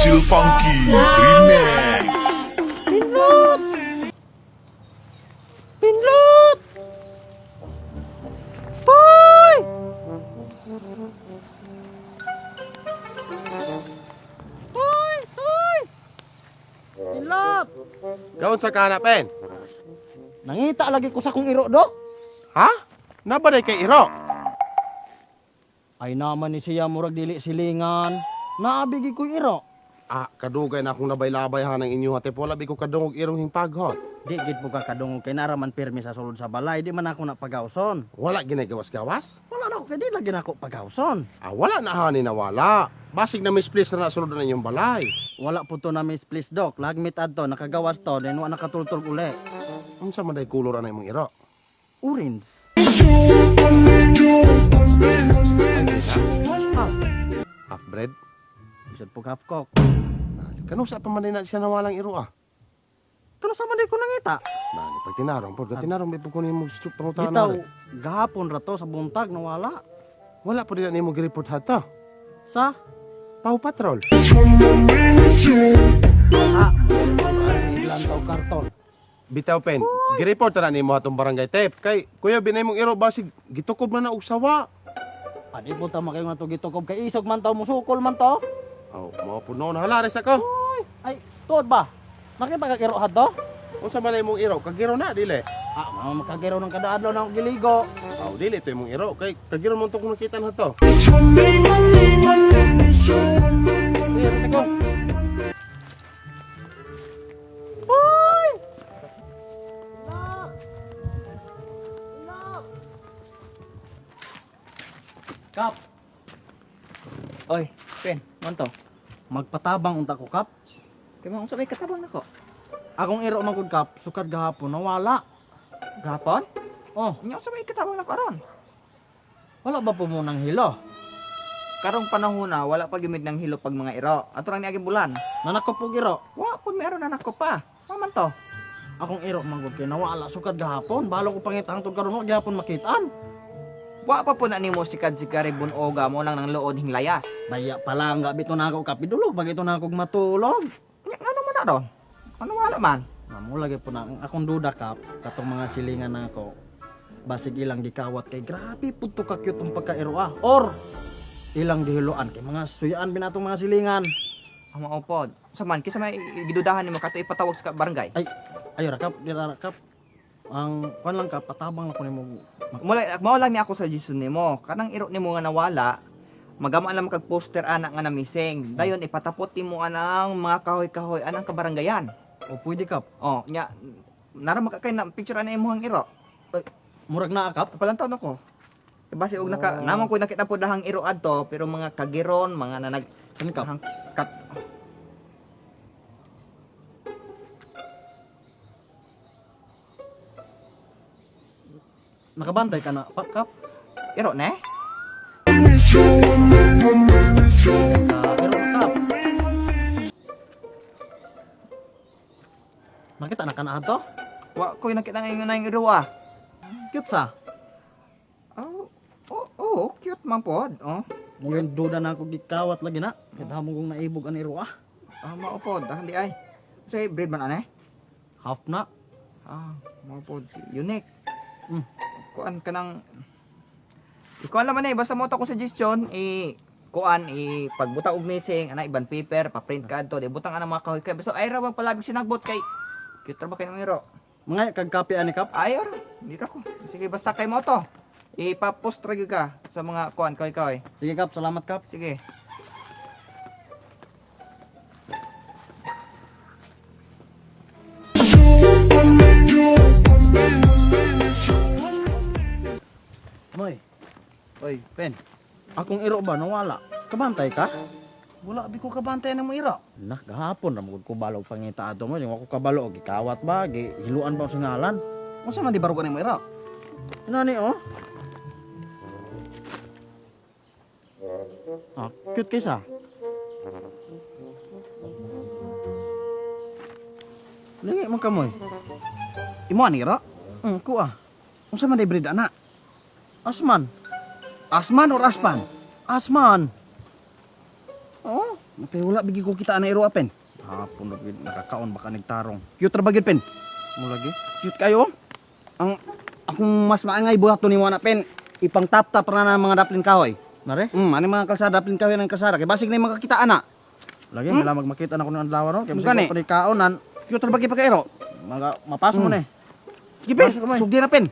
Still Funky Remix. Pinlot! Pinlot! Toy! Toy! Toy! Pinlot! Gawon sa kanapen. Nangita lagi ko sa kong iro, Dok. Ha? Nabaday kay Iro. Ay naman ni siya murag dili silingan. Naabigi ko iro. Ah, kadugay na akong nabay-labay ha ng inyo hati. Wala bi ko kadungog irong himpaghot. Di gid po ka kadungog kay naraman pirmi sa sulod sa balay. Di man ako napagawson. Wala ginagawas-gawas. Wala na ako kay di lagi na ako pagawson. Ah, wala na hani na wala. Basig na misplace na nasulod na inyong balay. Wala po to na miss please, Dok. Lagmit adto nakagawas to then wa nakatultol uli. Unsa man day kulor na imong Iro? Orange. Half. Half bread. Bisod po half cock. Kanusa pa man din na siya nawalang Iro ah. Kano sa man di ko nangita? Nani pag tinarong pod, tinarong bi ko nimo gusto pangutahan Bitaw na. gahapon ra to sa buntag nawala. Wala po din na nimo gireport hato. Sa Pau Patrol. ilan taw karton. Bitaw pen. Gireport na nimo atong barangay tep. Kay kuya binay mong Iro basig gitukob na usawa. Adi po ta makayo nga to gitukob kay isog man taw musukol man to. Oh, mo po noon halares ako. Ay, tuod ba? Nakita ka kiro hadto? Unsa man imong Iro? Kagiro na dili. Ah, makagiro ng kada adlaw na ako giligo. Aw dili to imong Iro kay kagiro man to kung nakita na to. Kuya sa ko. Hoy! Nak! Nak! Kap! Oy, Pen, monto. Magpatabang unta ko, Kap. Kaya mo sabay katabang nako. Akong iro magud, Kap, sukad gahapon, nawala. Gahapon? Oh, Inyo sabay katabang nako aron. wala ba po mo ng hilo? Karong panahon na wala pa gimid ng hilo pag mga iro. Ato lang niaging bulan. Nanakop po iro. Wa pud meron anak ko pa. Maman to. Akong iro magud kay nawala sukad gahapon. Balo ko pangitang tud karon gahapon makitaan. Wa pa po na nimo sikad si Karibun Oga mo lang ng luod hinglayas. Daya pala nga bito na ako kapidulog, pag ito na ako matulog. Ano man na ron? Ano wala man? Mamo lagi po na ang akong duda, Kap, katong mga silingan na ako. Basig ilang gikawat kay grabe pud to ka cute ang pagkairo ah. Or ilang gihiluan kay mga suyaan binatong mga silingan. Ang maupod. Sa man kisa may gidudahan nimo kato ipatawag sa barangay. Ay, ayo ra, Kap, dira ra, Kap. Ang kuan lang, Kap, patabang lang ko nimo. Mao lang ni ako sa Jason nimo. Kanang iro nimo nga nawala. Magamaan lang kag poster anak nga na missing. Dayon ipatapot nimo anang mga kahoy-kahoy anang kabaranggayan. O pwede, Kap. Oh, nya nara makakay na picture ana imong iro. Murag na, Kap. Palantaw nako. Basi og naka namon ko nakita po dahang iro adto pero mga kagiron, mga nanag Ano, Kap? dahang kat Nakabantay ka na, pa, Kap. iro ne? Pero Kap. Nakita na ka na ato? Wa ko nakita ngayon na yung iro ah. Cute sa. Oh, cute man pod. Oh. Ngayon duda na ako gikawat lagi na. Kita mo kong naibog ang iro ah. Maupod, hindi ay. Say breed man ane? Half na. Maupod si unique. Mm. Kuan kanang kuan laman basta mo ta ko suggestion kuan pagbuta og missing ana iban paper pa-print kadto di butang ana mga kahoy kay basta ay ra wag palabig sinagbot kay cute ra ba kay nang iro. Mga kag copy ani, Kap. Ay ra, di ra ko. Sige basta kay mo to. Ipa-post ra gyud ka sa mga kuan kahoy. Sige, Kap, salamat, Kap. Sige. Moy, Oy, Pen. akong iro ba nawala? Kabantay ka? Wala bi ko kabantay na mo iro. Nah, gahapon ra magud ko balog pangita ato mo, yung ako kabalo og gikawat ba, gihiluan ba sa ngalan? Unsa man di barugan mo iro? Inani oh. Ah, cute kaysa. Lingi man kamoy. Imo ani iro? Kuha. Unsa man di breed ana? Asman. Asman or Aspan? Asman. Oh, Matay wala bigi ko kita na iro pen. Hapon na gid nakakaon baka nagtarong. Cute ra ba gid pen? Mo lagi. Cute kayo. Ang akong mas maangay buhaton nimo na pen. Ipang tap-tap ra na mga daplin kahoy. Nare? Ani mga kalsada daplin kahoy ng kalsada kay basig na yung makakita ana. Lagi wala magmakita na ko ng adlaw no. Kay basig pa ni kaonan. Cute ra ba gid pa kairo? Mga mapasok mo na eh. Sige pen, sugdi na pen.